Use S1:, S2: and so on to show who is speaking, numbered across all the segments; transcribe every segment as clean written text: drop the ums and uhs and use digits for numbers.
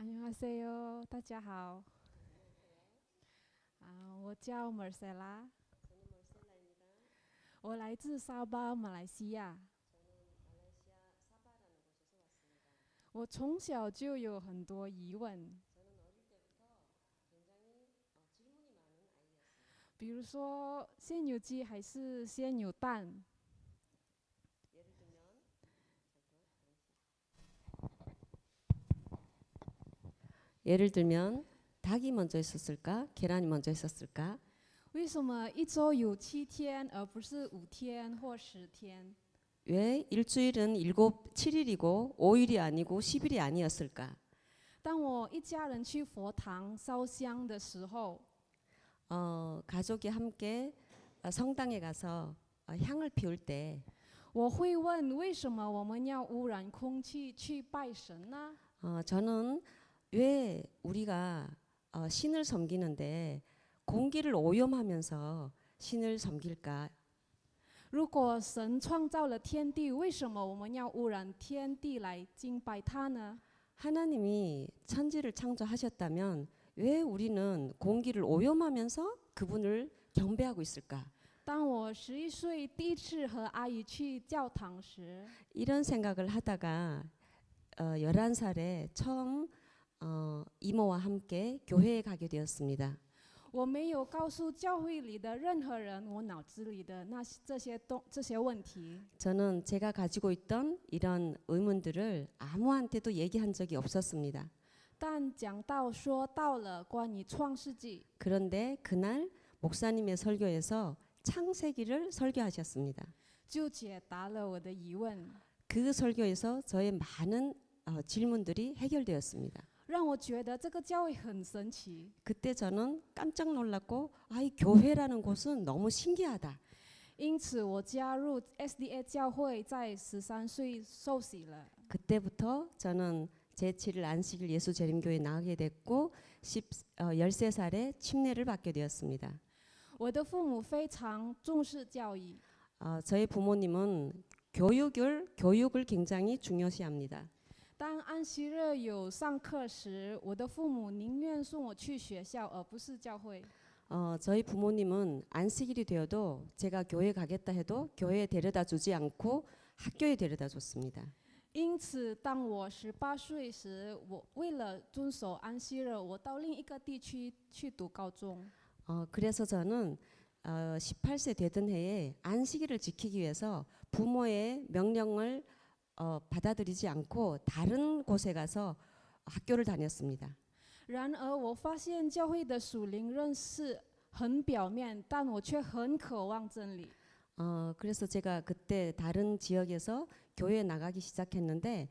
S1: 안녕하세요，大家好。我叫 Marcella，我来自沙巴，马来西亚。我从小就有很多疑问，比如说先有鸡还是先有蛋？
S2: 예를 들면 닭이 먼저 있었을까? 계란이 먼저 있었을까?
S1: 为什么一周有7天，而不是5天或10天？
S2: 왜 일주일은 7일이고 5일이 아니고 10일이 아니었을까?
S1: 当我一家人去佛堂烧香的时候，
S2: 가족이 함께 성당에 가서 향을 피울 때
S1: 我会问为什么我们要污染空气去拜神呢？
S2: 저는 왜 우리가 신을 섬기는데 공기를 오염하면서 신을 섬길까?
S1: 如果神创造了天地，为什么我们要污染天地来敬拜他呢？
S2: 하나님이 천지를 창조하셨다면 왜 우리는 공기를 오염하면서 그분을 경배하고 있을까?
S1: 当我11岁第一次和阿姨去教堂时，
S2: 이런 생각을 하다가 11살에 처음 이모와 함께 교회에 가게 되었습니다.
S1: 我没有告诉教会里的任何人我脑子里的这些问题。
S2: 저는 제가 가지고 있던 이런 의문들을 아무한테도 얘기한 적이 없었습니다.
S1: 但说到了关于创世纪，
S2: 그런데 그날 목사님의 설교에서 창세기를 설교하셨습니다.
S1: 就解答了我的疑问，
S2: 그 설교에서 저의 많은 질문들이 해결되었습니다.
S1: 让我觉得这个教会很神奇。
S2: 그때 저는 깜짝 놀랐고 이 교회라는 곳은 너무 신기하다.
S1: 因此，我加入 SDA 教会，在13岁受洗了。
S2: 그때부터 저는 제7일 안식일 예수재림교회에 나가게 됐고 13살에 침례를 받게 되었습니다.
S1: 我的父母非常重视教育，
S2: 저희 부모님은 교육을 굉장히 중요시합니다.
S1: 当安息日有上课时，我的父母宁愿送我去学校，而不是教会。
S2: 저희 부모님은 안식일이 되어도 제가 교회 가겠다 해도 교회에 데려다 주지 않고 학교에 데려다 줬습니다.
S1: 因此，当我18岁时，我为了遵守安息日，我到另一个地区去读高中。
S2: 그래서 저는 18세 되던 해에 안식일을 지키기 위해서 부모의 명령을 받아들이지 않고 다른 곳에 가서 학교를 다녔습니다.
S1: 然而，我发现教会的属灵认识很表面，但我却很渴望真理。
S2: 그래서 제가 그때 다른 지역에서 교회에 나가기 시작했는데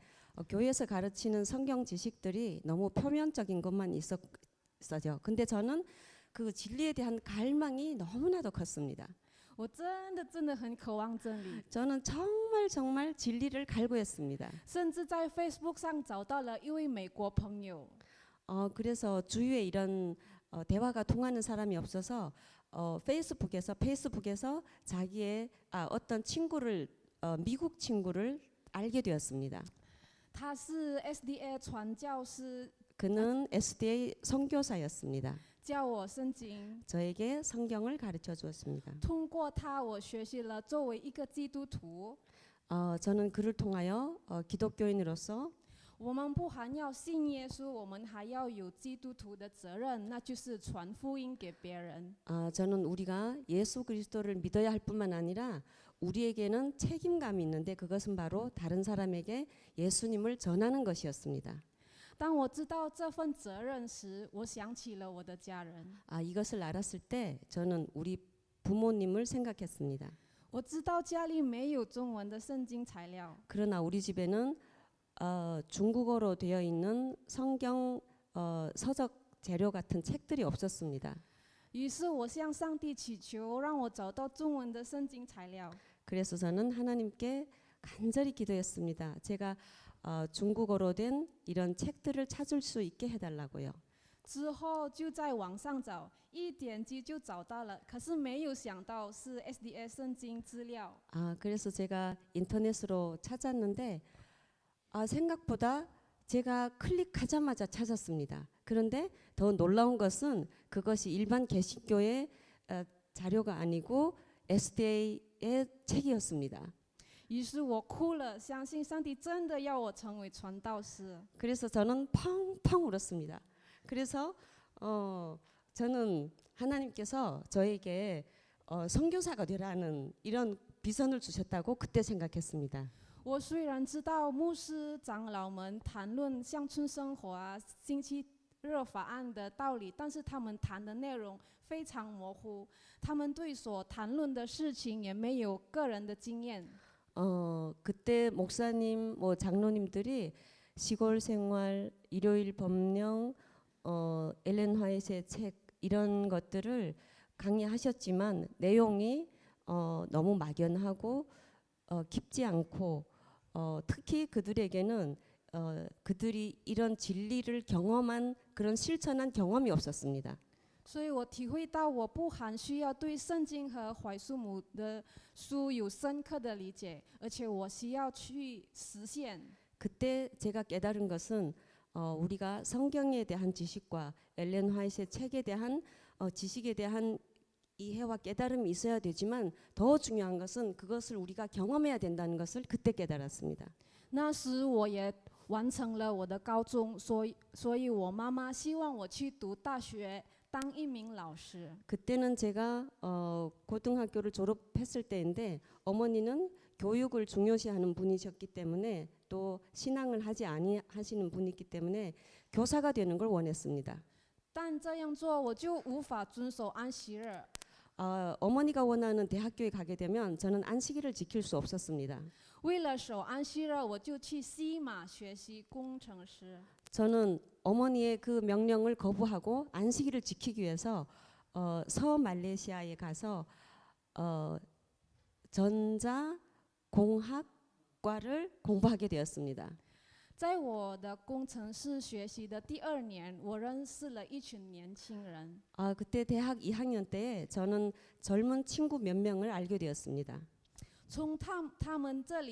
S2: 교회에서 가르치는 성경 지식들이 너무 표면적인 것만 있었죠. 근데 저는 그 진리에 대한 갈망이 너무나도 컸습니다.
S1: 我真的很渴望真理，
S2: 저는 정말 진리를 갈구했습니다.
S1: 甚至在 Facebook 上找到了一位美国朋友。
S2: 그래서 주위에 이런 대화가 통하는 사람이 없어서 페이스북에서 자기의 어떤 친구를 미국 친구를 알게 되었습니다.
S1: 他是 SDA 传教师，
S2: 그는 SDA 선교사였습니다.
S1: 教我圣经。
S2: 저에게 성경을 가르쳐 주었습니다.
S1: 通过他，我学习了作为一个基督徒，
S2: 저는 그를 통하여 기독교인으로서
S1: 我们不还要信耶稣，我们还要有基督徒的责任，那就是传福音给别人。
S2: 저는 우리가 예수 그리스도를 믿어야 할 뿐만 아니라 우리에게는 책임감이 있는데 그것은 바로 다른 사람에게 예수님을 전하는 것이었습니다.
S1: 当我知道这份责任时，我想起了我的家人。
S2: 이것을 알았을 때 저는 우리 부모님을 생각했습니다.
S1: 我知道家里没有中文的圣经材料，
S2: 그러나 우리 집에는 중국어로 되어 있는 성경 서적 재료 같은 책들이 없었습니다.
S1: 于是我向上帝祈求，让我找到中文的圣经材料。
S2: 그래서 저는 하나님께 간절히 기도했습니다. 제가 중국어로 된 이런 책들을 찾을 수 있게 해달라고요.
S1: 之后就在网上找，一点击就找到了，可是没有想到是 SDA 圣经资料。
S2: 그래서 제가 인터넷으로 찾았는데 생각보다 제가 클릭하자마자 찾았습니다. 그런데 더 놀라운 것은 그것이 일반 개신교의 자료가 아니고 SDA의 책이었습니다.
S1: 于是我哭了，相信上帝真的要我成为传道士。
S2: 그래서 저는 펑펑 울었습니다. 그래서 저는 하나님께서 저에게 선교사가 되라는 이런 비전을 주셨다고 그때 생각했습니다.
S1: 我虽然知道牧师长老们谈论乡村生活啊、星期日法案的道理，但是他们谈的内容非常模糊，他们对所谈论的事情也没有个人的经验。
S2: 그때 목사님, 장로님들이 시골 생활, 일요일 법령, 엘렌 화이트의 책 이런 것들을 강의하셨지만 내용이 너무 막연하고 깊지 않고 특히 그들에게는 그들이 이런 진리를 경험한 그런 실천한 경험이 없었습니다.
S1: 所以我体会到，我不含需要对圣经和怀素母的书有深刻的理解，而且我需要去实现。
S2: 그때 제가 깨달은 것은 우리가 성경에 대한 지식과 엘렌 화이트의 책에 대한 지식에 대한 이해와 깨달음이 있어야 되지만 더 중요한 것은 그것을 우리가 경험해야 된다는 것을 그때 깨달았습니다.
S1: 那时我也完成了我的高中，所以我妈妈希望我去读大学，当一名老师。
S2: 그때는 제가 고등학교를 졸업했을 때인데 어머니는 교육을 중요시하는 분이셨기 때문에 또 신앙을 하지 아니하시는 분이기 때문에 교사가 되는 걸 원했습니다.
S1: 但这样做我就无法遵守安息日。
S2: 어머니가 원하는 대학교에 가게 되면 저는 안식일을 지킬 수 없었습니다.
S1: 为了守安息日，我就去西马学习工程师。
S2: 저는 어머니의 그 명령을 거부하고 안식일을 지키기 위해서 서말레이시아에 가서 전자공학과를 공부하게 되었습니다.
S1: 在我的工程师学习的第2年，我认识了一群年轻人。
S2: 그때 대학 2학년 때에 저는 젊은 친구 몇 명을 알게 되었습니다.
S1: 从他们那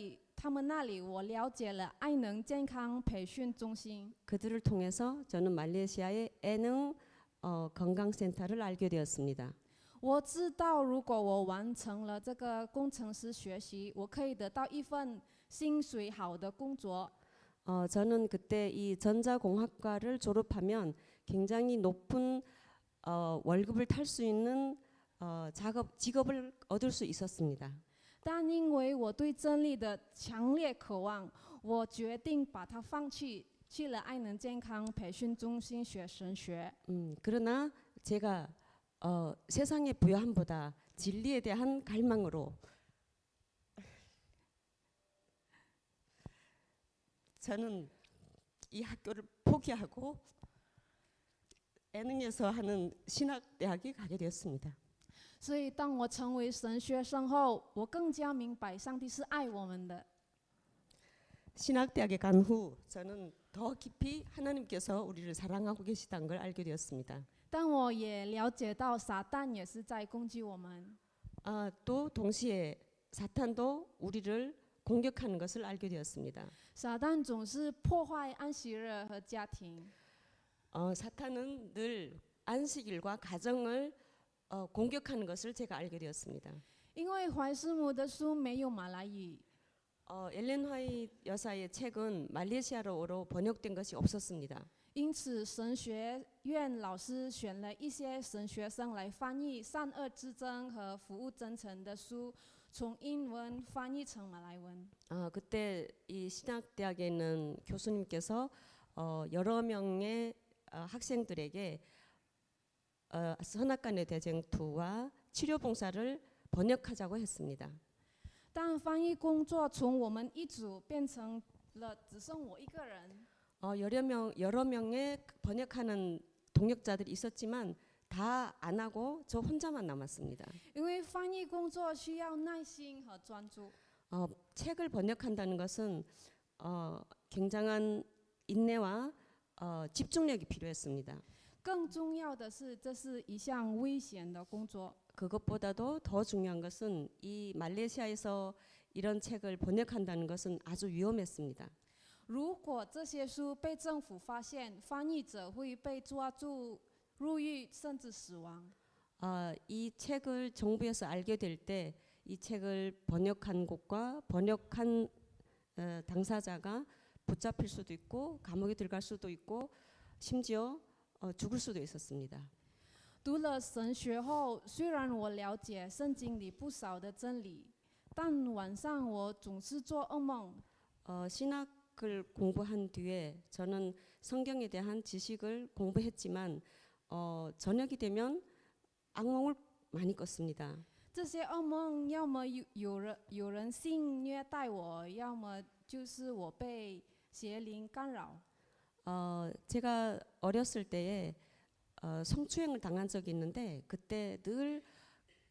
S1: 里，我了解了爱能健康培训中心。
S2: 그들을 통해서 저는 말레이시아의 애능 건강센터를 알게 되었습니다.
S1: 我知道，如果我完成了这个工程师学习，我可以得到一份薪水好的工作。
S2: 저는 그때 이 전자공학과를 졸업하면 굉장히 높은 월급을 탈 수 있는 직업을 얻을 수 있었습니다.
S1: 但因为我对真理的强烈渴望，我决定把它放弃，去了爱能健康培训中心学神学。
S2: 그러나 제가 세상의 부요함보다 진리에 대한 갈망으로 저는 이 학교를 포기하고 애능에서 하는 신학대학에 가게 되었습니다.
S1: 所以，当我成为神学生后，我更加明白上帝是爱我们的。
S2: 신학대학에 간 후 저는 더 깊이 하나님께서 우리를 사랑하고 계시다는 걸 알게 되었습니다.
S1: 但我也了解到，撒旦也是在攻击我们。
S2: 또 동시에 사탄도 우리를 공격하는 것을 알게 되었습니다.
S1: 撒旦总是破坏安息日和家庭。
S2: 사탄은 늘 안식일과 가정을 공격하는 것을 제가 알게 되었습니다.
S1: 因为怀斯母的书没有马来语，
S2: 엘렌 화이트 여사의 책은 말레이시아어로 번역된 것이 없었습니다.
S1: 因此神学院老师选了一些神学生来翻译《善恶之争》和《服务真诚》的书，从英文翻译成马来文。
S2: 그때 이 신학대학에 있는 교수님께서 여러 명의 학생들에게 선악간의 대쟁투와 치료봉사를 번역하자고 했습니다.
S1: 但翻译工作从我们一组变成了只剩我一个人。
S2: 여러 명의 번역하는 동역자들이 있었지만 다 안 하고 저 혼자만 남았습니다.
S1: 因为翻译工作需要耐心和专注。
S2: 책을 번역한다는 것은 굉장한 인내와 집중력이 필요했습니다.
S1: 更重要的是，这是一项危险的工作。
S2: 그것보다도 더 중요한 것은 이 말레이시아에서 이런 책을 번역한다는 것은 아주 위험했습니다.
S1: 如果这些书被政府发现，翻译者会被抓住入狱甚至死亡。
S2: 이 책을 정부에서 알게 될 때 이 책을 번역한 곳과 번역한 당사자가 붙잡힐 수도 있고 감옥에 들어갈 수도 있고 심지어 죽을 수도 있었습니다.
S1: 读了神学后，虽然我了解圣经里不少的真理，但晚上我总是做噩梦。
S2: 신학을 공부한 뒤에 저는 성경에 대한 지식을 공부했지만 저녁이 되면 악몽을 많이 꿨습니다.
S1: 这些噩梦要么有人性虐待我，要么就是我被邪灵干扰。
S2: 제가 어렸을 때에 성추행을 당한 적이 있는데 그때 늘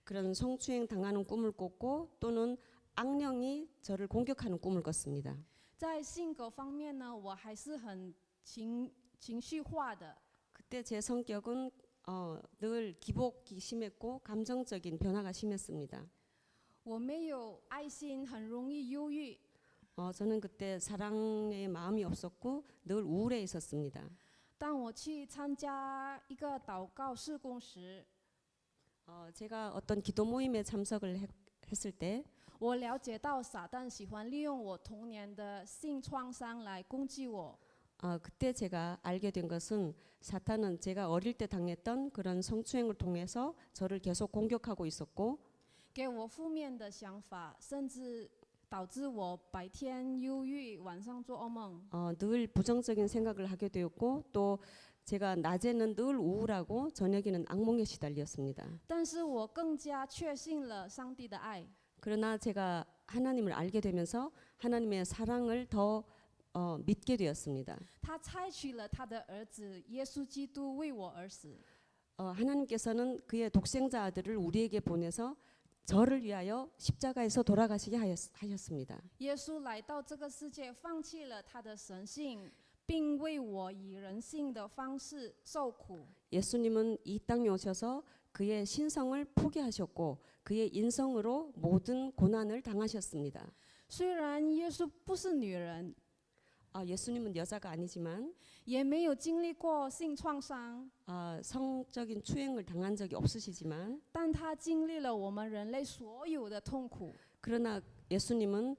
S2: 그런 성추행 당하는 꿈을 꿨고 또는 악령이 저를 공격하는 꿈을 꿨습니다.
S1: 在性格方面呢，我还是很情绪化的。
S2: 그때 제 성격은 늘 기복이 심했고 감정적인 변화가 심했습니다.
S1: 我没有爱心，很容易忧郁。
S2: 저는 그때 사랑의 마음이 없었고 늘 우울해 있었습니다.
S1: 当我去参加一个祷告事工时，
S2: 제가 어떤 기도 모임에 참석을 했을 때
S1: 我了解到撒旦喜欢利用我童年的性创伤来攻击我。
S2: 그때 제가 알게 된 것은 사탄은 제가 어릴 때 당했던 그런 성추행을 통해서 저를 계속 공격하고 있었고
S1: 给我负面的想法，甚至导致我白天忧郁，晚上做噩梦。
S2: 늘 부정적인 생각을 하게 되었고 또 제가 낮에는 늘 우울하고 저녁에는 악몽에 시달렸습니다.
S1: 但是我更加确信了上帝的爱。
S2: 그러나 제가 하나님을 알게 되면서 하나님의 사랑을 더 믿게 되었습니다.
S1: 他差取了他的儿子耶稣基督为我而死。
S2: 하나님께서는 그의 독생자 아들을 우리에게 보내서 저를 위하여 십자가에서 돌아가시게 하셨습니다.
S1: 耶稣来到这个世界，放弃了他的神性，并为我以人性的方式受苦。
S2: 예수님은 이 땅에 오셔서 그의 신성을 포기하셨고 그의 인성으로 모든 고난을 당하셨습니다.
S1: 虽然耶稣不是女人，
S2: 예수님은 여자가 아니지만
S1: 也没有经历过性创伤，
S2: 성적인 추행을 당한 적이 없으시지만
S1: 但他经历了我们人类所有的痛苦。
S2: 그러나 예수님은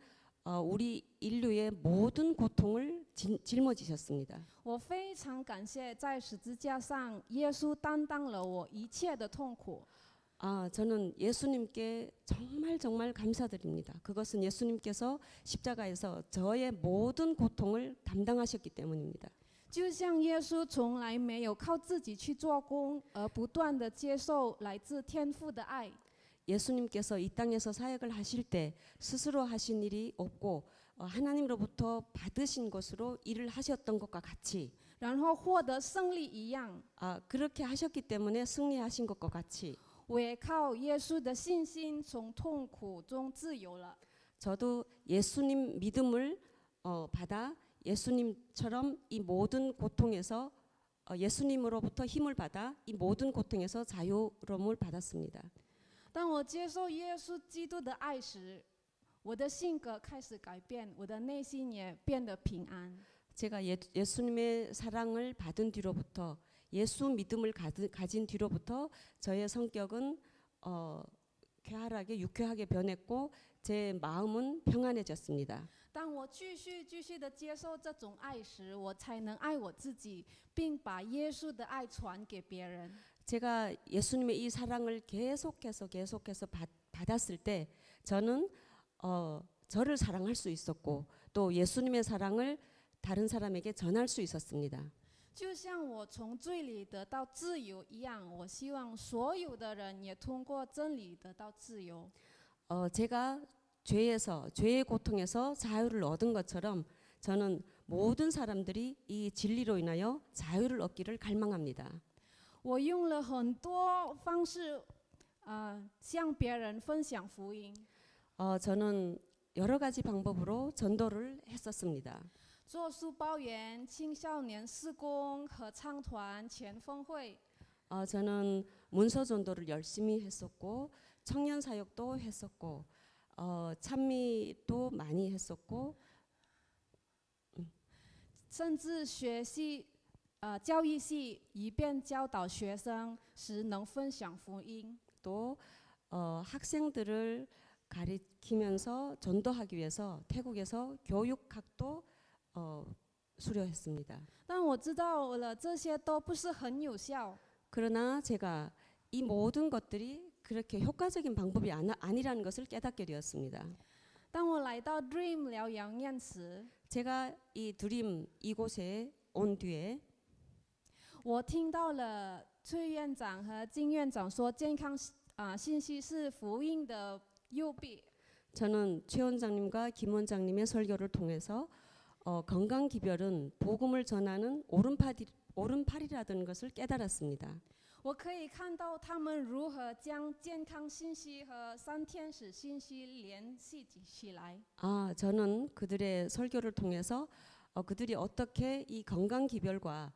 S2: 우리 인류의 모든 고통을 짊어지셨습니다.
S1: 我非常感谢在十字架上，耶稣担当了我一切的痛苦。
S2: 저는 예수님께 정말 감사드립니다. 그것은 예수님께서 십자가에서 저의 모든 고통을 담당하셨기 때문입니다.
S1: 就像耶稣从来没有靠自己去做工，而不断地接受来自天父的爱。
S2: 예수님께서 이 땅에서 사역을 하실 때 스스로 하신 일이 없고 하나님으로부터 받으신 것으로 일을 하셨던 것과 같이
S1: 然后获得胜利一样，
S2: 그렇게 하셨기 때문에 승리하신 것과 같이
S1: 我也靠耶稣的信心从痛苦中自由了。
S2: 저도 예수님 믿음을 받아 예수님처럼 이 모든 고통에서 예수님으로부터 힘을 받아 이 모든 고통에서 자유로움을 받았습니다.
S1: 当我接受耶稣基督的爱时，我的性格开始改变，我的内心也变得平安。
S2: 제가 예수님의 사랑을 받은 뒤로부터 예수 믿음을 가진 뒤로부터 저의 성격은 쾌활하게 유쾌하게 변했고 제 마음은 평안해졌습니다.
S1: 当我继续地接受这种爱时，我才能爱我自己，并把耶稣的爱传给别人。
S2: 제가 예수님의 이 사랑을 계속해서 받았을 때 저는 저를 사랑할 수 있었고 또 예수님의 사랑을 다른 사람에게 전할 수 있었습니다.
S1: 就像我从罪里得到自由一样，我希望所有的人也通过真理得到自由。
S2: 제가 죄의 고통에서 자유를 얻은 것처럼 저는 모든 사람들이 이 진리로 인하여 자유를 얻기를 갈망합니다.
S1: 我用了很多方式，向别人分享福音。
S2: 저는 여러 가지 방법으로 전도를 했었습니다.
S1: 做书包员、青少年事工、合唱团、前锋会。
S2: 저는 문서 전도를 열심히 했었고 청년 사역도 했었고 찬미도 많이 했었고
S1: 甚至教育系，以便教导学生时能分享福音。
S2: 또 학생들을 가리키면서 전도하기 위해서 태국에서 교육학도 수료했습니다.
S1: 但我知道了这些都不是很有效。
S2: 그러나 제가 이 모든 것들이 그렇게 효과적인 방법이 아니라는 것을 깨닫게 되었습니다.
S1: 当我来到 Dream 疗养院时，
S2: 제가 이 드림 이곳에 온 뒤에
S1: 我听到了崔院长和金院长说，健康信息是福音的右臂。
S2: 저는 최 원장님과 김 원장님의 설교를 통해서 건강 기별은 복음을 전하는 오른팔이라는 것을 깨달았습니다.
S1: 我可以看到他们如何将健康信息和三天使信息联系起来。
S2: 저는 그들의 설교를 통해서 그들이 어떻게 이 건강 기별과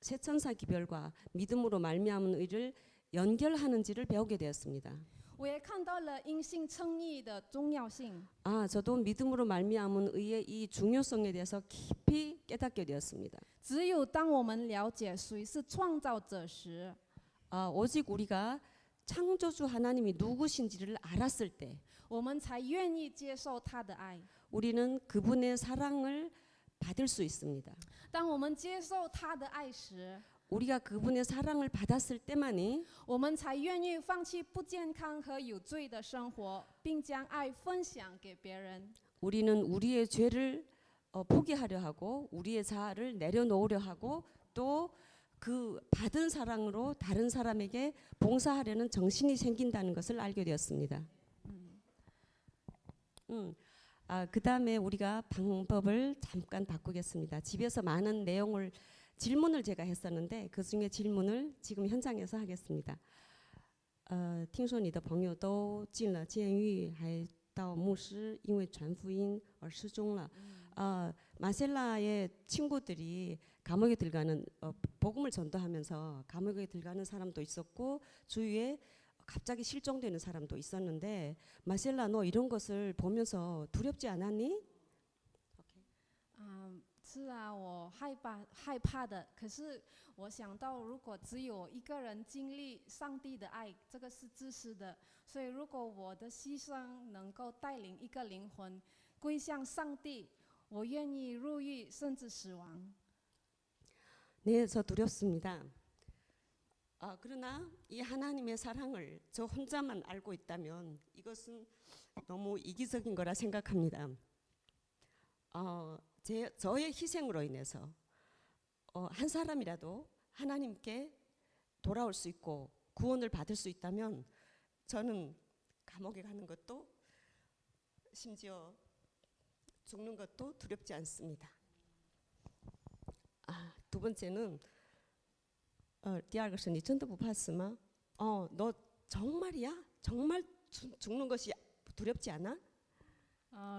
S2: 세천사 기별과 믿음으로 말미암은 의를 연결하는지를 배우게 되었습니다.
S1: 我也看到了因信称义的重要性。
S2: 저도 믿음으로 말미암은 의의 이 중요성에 대해서 깊이 깨닫게 되었습니다.
S1: 只有当我们了解谁是创造者时，
S2: 오직 우리가 창조주 하나님이 누구신지를 알았을 때
S1: 我们才愿意接受他的爱。
S2: 우리는 그분의 사랑을 받을 수 있습니다.
S1: 当我们接受他的爱时，
S2: 우리가 그분의 사랑을 받았을 때만이
S1: 我们才愿意放弃不健康和有罪的生活，并将爱分享给别人。
S2: 우리는 우리의 죄를 포기하려 하고 우리의 자아를 내려놓으려 하고 또 그 받은 사랑으로 다른 사람에게 봉사하려는 정신이 생긴다는 것을 알게 되었습니다. 그 다음에 우리가 방법을 잠깐 바꾸겠습니다. 집에서 많은 질문을 제가 했었는데 그 중에 질문을 지금 현장에서 하겠습니다. 听说你的朋友都进了监狱，还到牧师因为传福音而失踪了。 마셀라의 친구들이 감옥에 들어가는 복음을 전도하면서 감옥에 들어가는 사람도 있었고 주위에 갑자기 실종되는 사람도 있었는데 마셀라 너 이런 것을 보면서 두렵지 않았니?
S1: 是啊，我害怕的。可是我想到，如果只有一个人经历上帝的爱，这个是自私的。所以，如果我的牺牲能够带领一个灵魂归向上帝，我愿意入狱，甚至死亡。
S2: 네, 저 두렵습니다. 그러나 이 하나님의 사랑을 저 혼자만 알고 있다면 이것은 너무 이기적인 거라 생각합니다. 저의 희생으로 인해서 한 사람이라도 하나님께 돌아올 수 있고 구원을 받을 수 있다면 저는 감옥에 가는 것도 심지어 죽는 것도 두렵지 않습니다. 두 번째는 第二个是你真的不怕死吗? 너 정말이야? 정말 죽는 것이 두렵지 않아?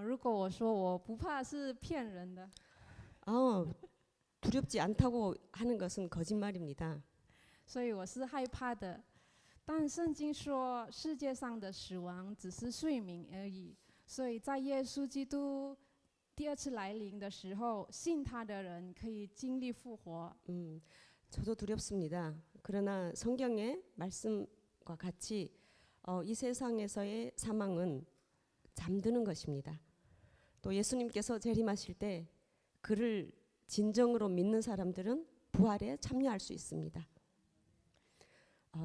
S1: 如果我说我不怕是骗人的。
S2: 두렵지 않다고 하는 것은 거짓말입니다.
S1: 所以我是害怕的。但圣经说，世界上的死亡只是睡眠而已。所以在耶稣基督第二次来临的时候，信他的人可以经历复活。
S2: 저도 두렵습니다. 그러나 성경의 말씀과 같이 이 세상에서의 사망은 잠드는 것입니다. 또 예수님께서 재림하실 때 그를 진정으로 믿는 사람들은 부활에 참여할 수 있습니다.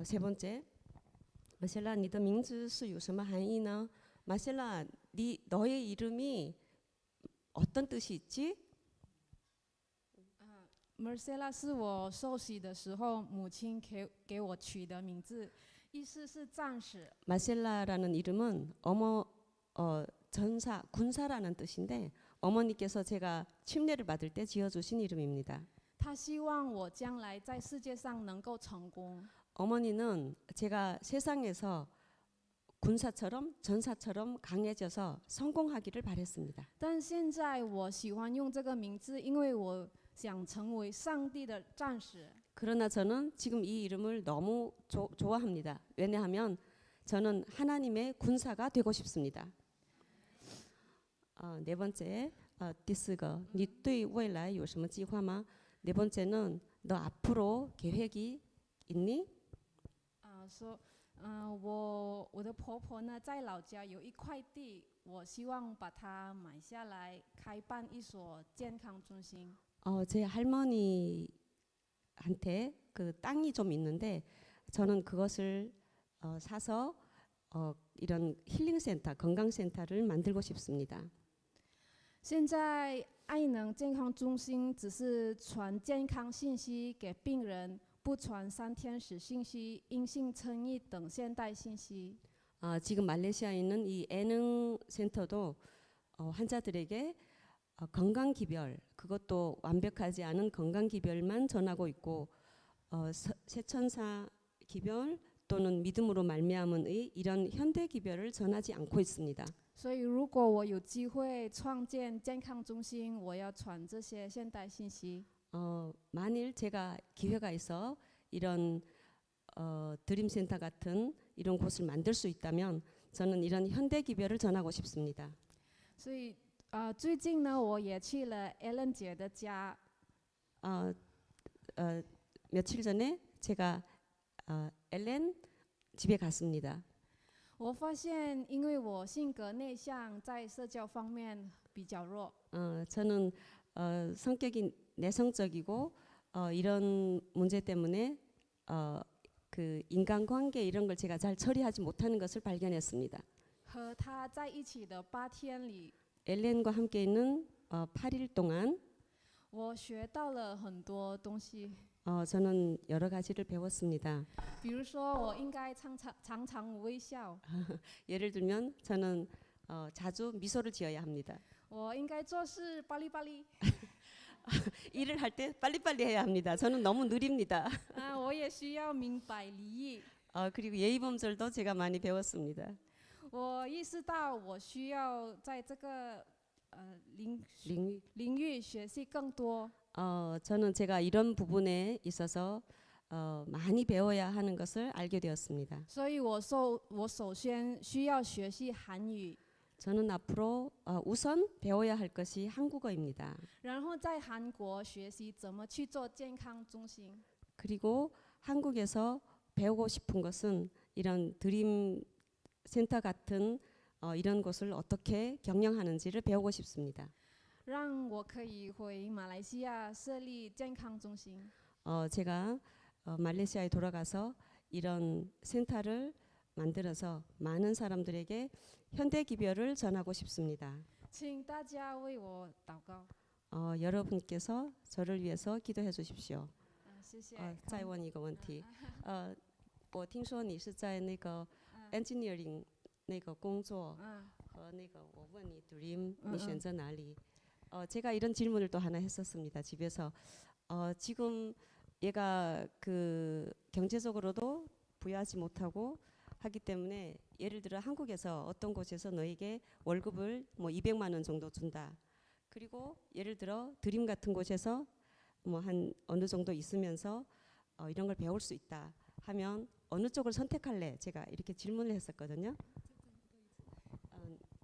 S2: 세 번째, 마셀라, 你的名字是有什么含义呢? 마셀라, 너의 이름이 어떤 뜻이 있지?
S1: Marcella 是我受洗的时候母亲给我取的名字，意思是战士。
S2: 마셀라라는 이름은 전사, 군사라는 뜻인데 어머니께서 제가 침례를 받을 때 지어주신 이름입니다.
S1: 他希望我将来在世界上能够成功。
S2: 어머니는 제가 세상에서 군사처럼 전사처럼 강해져서 성공하기를 바랬습니다.
S1: 但现在我喜欢用这个名字，因为我想成为上帝的战士。
S2: 그러나 저는 지금 이 이름을 너무 좋아합니다. 왜냐하면 저는 하나님의 군사가 되고 싶습니다. 네 번째, 디스가 니对未来有什么计划吗? 네 번째는 너 앞으로 계획이 있니?
S1: 我的婆婆呢，在老家有一块地，我希望把它买下来，开办一所健康中心。
S2: 제 할머니한테 그 땅이 좀 있는데 저는 그것을 사서 이런 힐링센터, 건강센터를 만들고 싶습니다.
S1: 现在爱能健康中心只是传健康信息给病人，不传三天使信息、阴性称疫等现代信息。
S2: 지금 말레이시아에 있는 이 예능 센터도 환자들에게 건강 기별, 그것도 완벽하지 않은 건강 기별만 전하고 있고 세천사 기별 또는 믿음으로 말미암은의 이런 현대 기별을 전하지 않고 있습니다.
S1: 所以，如果我有机会创建健康中心，我要传这些现代信息。
S2: 만일 제가 기회가 있어 이런 드림센터 같은 이런 곳을 만들 수 있다면 저는 이런 현대 기별을 전하고 싶습니다.
S1: 所以，最近呢，我也去了 Ellen 姐的家。
S2: 며칠 전에 제가 엘렌 집에 갔습니다.
S1: 我发现，因为我性格内向，在社交方面比较弱。
S2: 저는 성격이 내성적이고 이런 문제 때문에 그 인간관계 이런 걸 제가 잘 처리하지 못하는 것을 발견했습니다.
S1: 和他在一起的8天里，
S2: 엘렌과 함께 있는 8일 동안
S1: 我学到了很多东西。
S2: 저는 여러 가지를 배웠습니다.
S1: 比如说，我应该常常微笑，
S2: 예를 들면 저는 자주 미소를 지어야 합니다.
S1: 我应该做事巴里巴里。
S2: 일을 할 때 빨리빨리 해야 합니다. 저는 너무 느립니다.
S1: 我也需要明白礼仪。
S2: 그리고 예의범절도 제가 많이 배웠습니다.
S1: 我意识到我需要在这个领
S2: 링-
S1: 领域学习更多。
S2: 저는 제가 이런 부분에 있어서 많이 배워야 하는 것을 알게 되었습니다.
S1: 所以我首先需要学习韩语，
S2: 저는 앞으로 우선 배워야 할 것이 한국어입니다.
S1: 然后在韩国学习怎么去做健康中心。
S2: 그리고 한국에서 배우고 싶은 것은 이런 드림 센터 같은 이런 곳을 어떻게 경영하는지를 배우고 싶습니다.
S1: 让我可以回马来西亚设立健康中心。
S2: 제가 말레이시아에 돌아가서 이런 센터를 만들어서 많은 사람들에게 현대 기별을 전하고 싶습니다.
S1: 请大家为我祷告。
S2: 여러분께서 저를 위해서 기도해 주십시오.
S1: 谢谢。
S2: 再问一个问题，我听说你是在那个 engineering 那个工作和那个我问你 dream 你选择哪里？ 제가 이런 질문을 또 하나 했었습니다. 집에서 지금 얘가 그 경제적으로도 부유하지 못하고 하기 때문에 예를 들어 한국에서 어떤 곳에서 너에게 월급을 뭐 200만 원 정도 준다. 그리고 예를 들어 드림 같은 곳에서 뭐 한 어느 정도 있으면서 이런 걸 배울 수 있다 하면 어느 쪽을 선택할래? 제가 이렇게 질문을 했었거든요.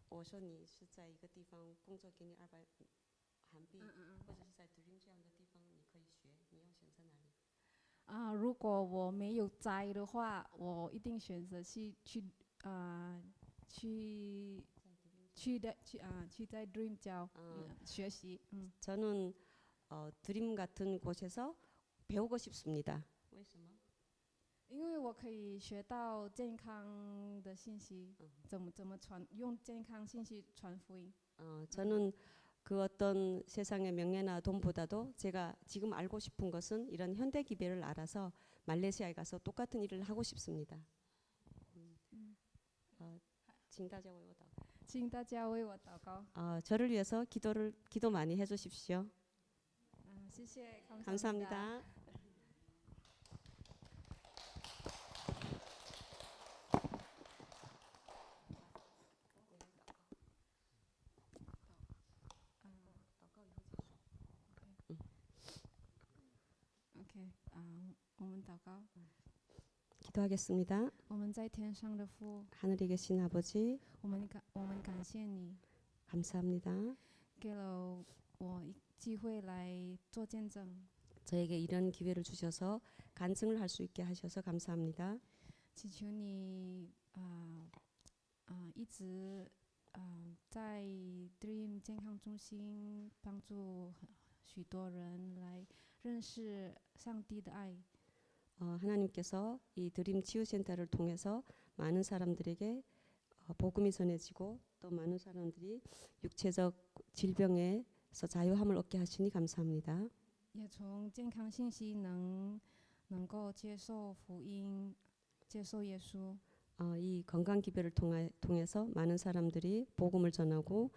S2: 我说你是在一个地方工作给你200韩币，或者是在 Dream 这样的地方你可以学，你要选择哪里？
S1: 如果我没有摘的话，我一定选择去在 Dream 教学习。
S2: 저는 드림 같은 곳에서 배우고 싶습니다. 为什么？
S1: 因为我可以学到健康的信息，怎么用健康信息传福音。
S2: 저는 그 어떤 세상의 명예나 돈보다도 제가 지금 알고 싶은 것은 이런 현대 기별을 알아서 말레이시아에 가서 똑같은 일을 하고 싶습니다. 请大家为我祷告。
S1: 请大家为我祷告。
S2: 저를 위해서 기도 많이 해주십시오.
S1: 谢谢，
S2: 감사합니다.
S1: OK， 我们祷告。
S2: 기도하겠습니다.
S1: 我们在天上的父，
S2: 하늘에 계신 아버지
S1: 我们感谢你，
S2: 감사합니다.
S1: 给了我机会来做见证。
S2: 저에게 이런 기회를 주셔서 간증을 할 수 있게 하셔서 감사합니다.
S1: 祈求你一直在 Dream 健康中心帮助许多人来认识上帝的爱。
S2: 하나님께서 이 드림 치유센터를 통해서 많은 사람들에게 복음이 전해지고 또 많은 사람들이 육체적 질병에서 자유함을 얻게 하시니 감사합니다.
S1: 也从健康信息能够接受福音，接受耶稣。
S2: 이 건강 기별을 통해서 많은 사람들이 복음을 전하고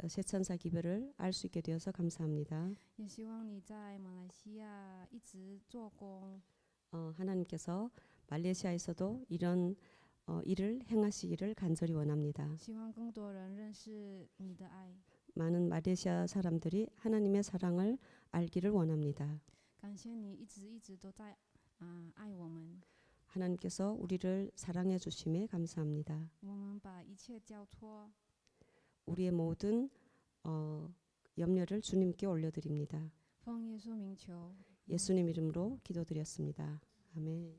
S2: 세천사 기별을 알 수 있게 되어서 감사합니다.
S1: 也希望你在马来西亚一直做工，
S2: 하나님께서 말레이시아에서도 이런 일을 행하시기를 간절히 원합니다.
S1: 希望更多人认识你的爱。
S2: 많은 말레이시아 사람들이 하나님의 사랑을 알기를 원합니다.
S1: 感谢你一直都在爱我们。
S2: 하나님께서 우리를 사랑해 주심에 감사합니다.
S1: 我们把一切交托，
S2: 우리의 모든 염려를 주님께 올려드립니다.
S1: 奉耶稣名求。
S2: 예수님 이름으로 기도드렸습니다. 아멘.